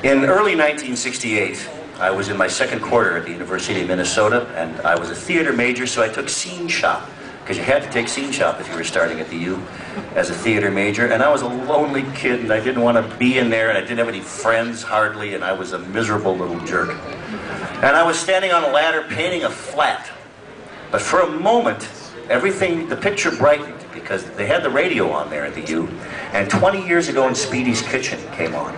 In early 1968, I was in my second quarter at the University of Minnesota, and I was a theater major, so I took scene shop, because you had to take scene shop if you were starting at the U as a theater major, and I was a lonely kid, and I didn't want to be in there, and I didn't have any friends hardly, and I was a miserable little jerk. And I was standing on a ladder painting a flat, but for a moment, the picture brightened, because they had the radio on there at the U, and 20 years ago in Speedy's Kitchen came on.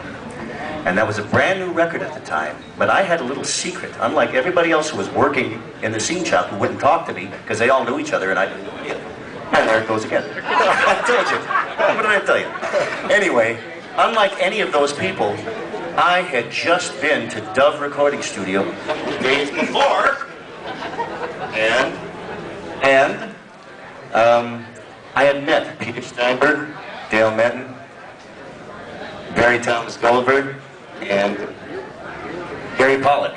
And that was a brand new record at the time, but I had a little secret. Unlike everybody else who was working in the scene shop who wouldn't talk to me, because they all knew each other and I didn't know it. And there it goes again. I told you. What did I tell you? Anyway, unlike any of those people, I had just been to Dove Recording Studio days before, and I had met Peter Steinberg, Dale Menten, Barry Thomas Goldberg, and Gary Paulak.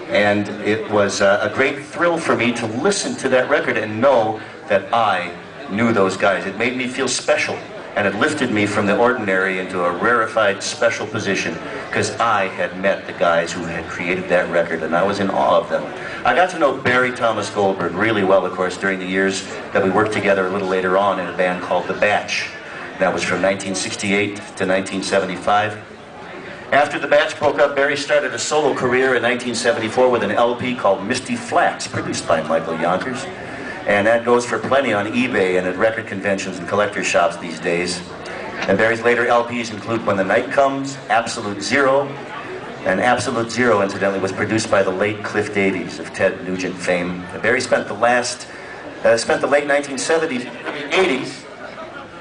And it was a great thrill for me to listen to that record and know that I knew those guys. It made me feel special, and it lifted me from the ordinary into a rarefied special position, because I had met the guys who had created that record, and I was in awe of them. I got to know Barry Thomas Goldberg really well, of course, during the years that we worked together a little later on in a band called The Batch. That was from 1968 to 1975. After The Batch broke up, Barry started a solo career in 1974 with an LP called Misty Flats, produced by Michael Yonkers. And that goes for plenty on eBay and at record conventions and collector shops these days. And Barry's later LPs include When the Night Comes, Absolute Zero, and Absolute Zero, incidentally, was produced by the late Cliff Davies of Ted Nugent fame. And Barry spent the late 1970s and early 80s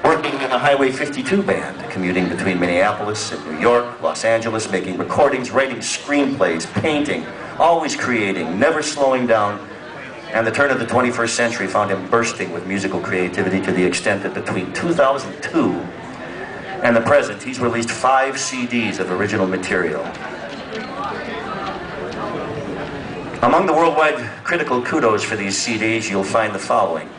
working in a Highway 52 band, commuting between Minneapolis and New York, Los Angeles, making recordings, writing screenplays, painting, always creating, never slowing down. And the turn of the 21st century found him bursting with musical creativity to the extent that between 2002 and the present, he's released 5 CDs of original material. Among the worldwide critical kudos for these CDs, you'll find the following.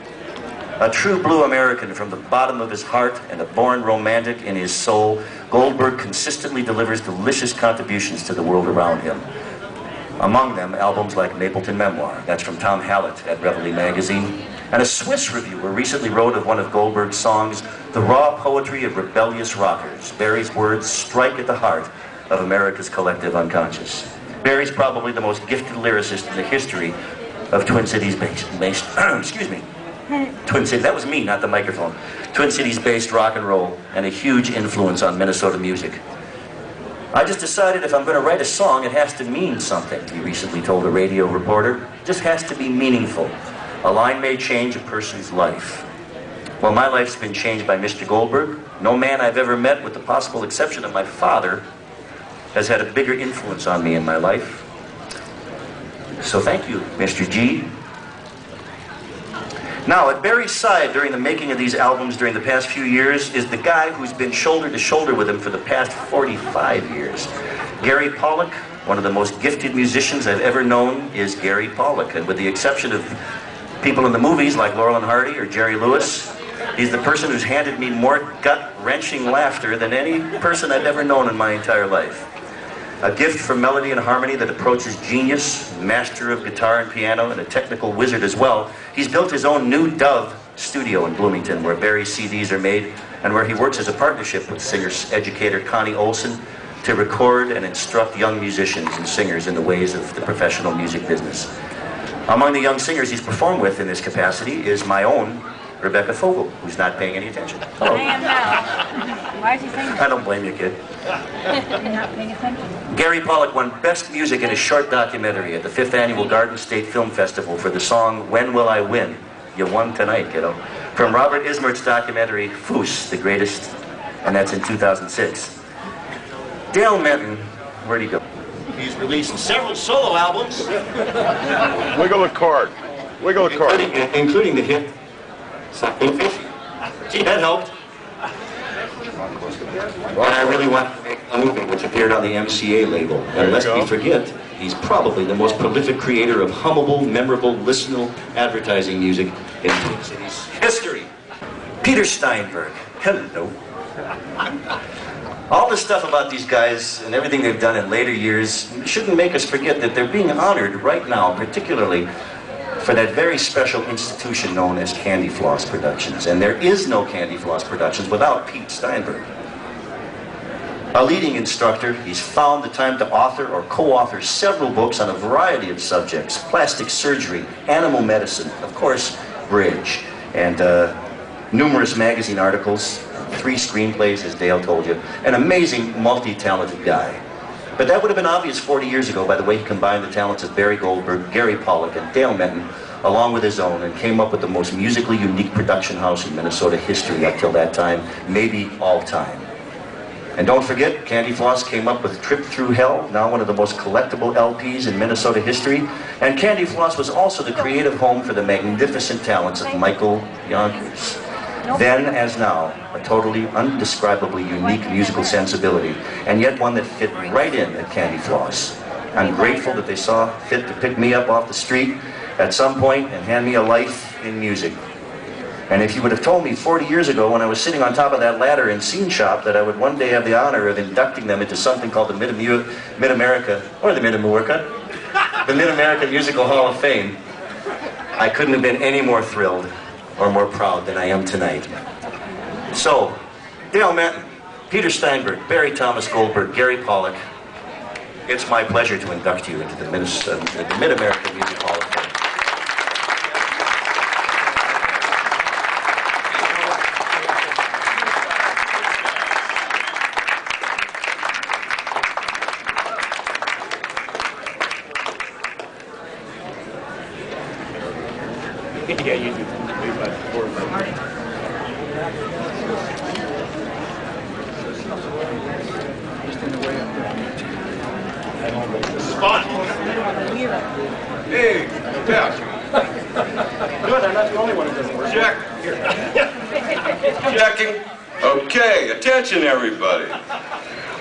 A true blue American from the bottom of his heart and a born romantic in his soul, Goldberg consistently delivers delicious contributions to the world around him. Among them, albums like Mapleton Memoir, that's from Tom Hallett at Reveille magazine, and a Swiss reviewer recently wrote of one of Goldberg's songs, The Raw Poetry of Rebellious Rockers. Barry's words strike at the heart of America's collective unconscious. Barry's probably the most gifted lyricist in the history of Twin Cities-based, excuse me, Twin Cities, that was me, not the microphone. Twin Cities-based rock and roll, and a huge influence on Minnesota music. I just decided if I'm going to write a song, it has to mean something, he recently told a radio reporter. It just has to be meaningful. A line may change a person's life. Well, my life's been changed by Mr. Goldberg. No man I've ever met, with the possible exception of my father, has had a bigger influence on me in my life. So thank you, Mr. G. Now, at Barry's side during the making of these albums during the past few years is the guy who's been shoulder to shoulder with him for the past 45 years. Gary Paulak, one of the most gifted musicians I've ever known, is Gary Paulak. And with the exception of people in the movies like Laurel and Hardy or Jerry Lewis, he's the person who's handed me more gut-wrenching laughter than any person I've ever known in my entire life. A gift for melody and harmony that approaches genius, master of guitar and piano, and a technical wizard as well. He's built his own new Dove studio in Bloomington, where Barry's CDs are made, and where he works as a partnership with singer-educator Connie Olson to record and instruct young musicians and singers in the ways of the professional music business. Among the young singers he's performed with in this capacity is my own Rebecca Fogel, who's not paying any attention. Hello. I am now. Why is he saying that? I don't blame you, kid. You're not paying attention. Gary Paulak won Best Music in a Short Documentary at the 5th Annual Garden State Film Festival for the song When Will I Win? You won tonight, kiddo. From Robert Ismert's documentary, Foos, the Greatest, and that's in 2006. Dale Menten, where'd he go? He's released several solo albums. Wiggle the cord. Wiggle the cord. Including the hit Something Fishy. Gee, that helped. And I really want to make a movie which appeared on the MCA label. And lest we forget, he's probably the most prolific creator of hummable, memorable, listenable advertising music in Twin Cities history. Peter Steinberg. Hello. All this stuff about these guys and everything they've done in later years shouldn't make us forget that they're being honored right now, particularly for that very special institution known as Candy Floss Productions. And there is no Candy Floss Productions without Pete Steinberg. A leading instructor, he's found the time to author or co-author several books on a variety of subjects: plastic surgery, animal medicine, of course, bridge, and numerous magazine articles, 3 screenplays, as Dale told you. An amazing, multi-talented guy. But that would have been obvious 40 years ago by the way he combined the talents of Barry Goldberg, Gary Paulak, and Dale Menten, along with his own, and came up with the most musically unique production house in Minnesota history up till that time, maybe all time. And don't forget, Candy Floss came up with Trip Through Hell, now one of the most collectible LPs in Minnesota history. And Candy Floss was also the creative home for the magnificent talents of Michael Yonkers. Then, as now, a totally undescribably unique musical sensibility, and yet one that fit right in at Candy Floss. I'm grateful that they saw fit to pick me up off the street at some point and hand me a life in music. And if you would have told me 40 years ago when I was sitting on top of that ladder in Scene Shop that I would one day have the honor of inducting them into something called the Mid-America Musical Hall of Fame, I couldn't have been any more thrilled or more proud than I am tonight. So, Dale Menten, Peter Steinberg, Barry Thomas Goldberg, Gary Paulak, it's my pleasure to induct you into the Mid-America Music Hall of Fame. Yeah, you do. This is fun. Hey, Jack. Good, I'm not the only one who doesn't work. Jack. Here. Checking. Okay, attention everybody.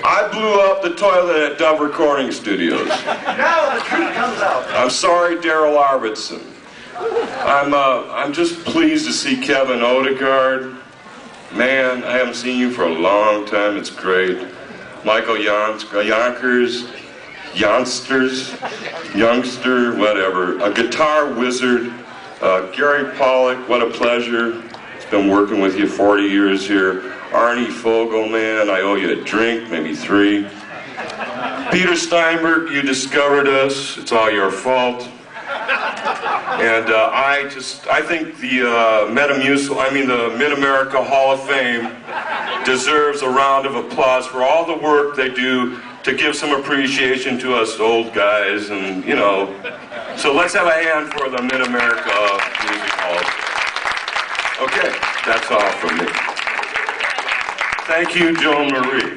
I blew up the toilet at Dove Recording Studios. Now the truth comes out. I'm sorry, Daryl Arvidsson. I'm just pleased to see Kevin Odegaard. Man, I haven't seen you for a long time. It's great. Michael Yonkers, youngster, whatever. A guitar wizard. Gary Paulak, what a pleasure. It's been working with you 40 years here. Arne, Fogel, man, I owe you a drink, maybe 3. Peter Steinberg, you discovered us. It's all your fault. And I think the Mid-America Hall of Fame deserves a round of applause for all the work they do to give some appreciation to us old guys, and you know. So let's have a hand for the Mid-America Music Hall. Okay, that's all from me. Thank you, Joan Marie.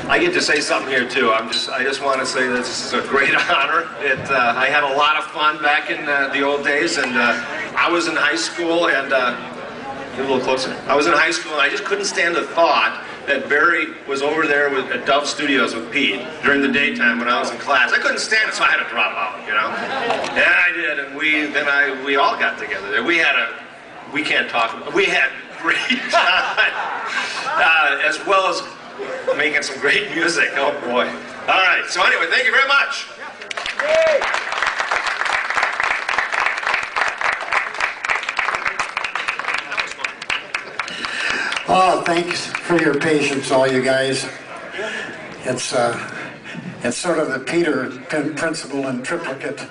I get to say something here too. I just want to say that this is a great honor. I had a lot of fun back in the old days, and I was in high school, and get a little closer. I was in high school, and I just couldn't stand the thought that Barry was over there at Dove Studios with Pete during the daytime when I was in class. I couldn't stand it, so I had to drop out, you know. And I did, and we all got together there. We had great time, as well as making some great music. Oh boy. All right, so anyway, thank you very much. Oh, thanks for your patience, all you guys. It's sort of the Peter principle in triplicate.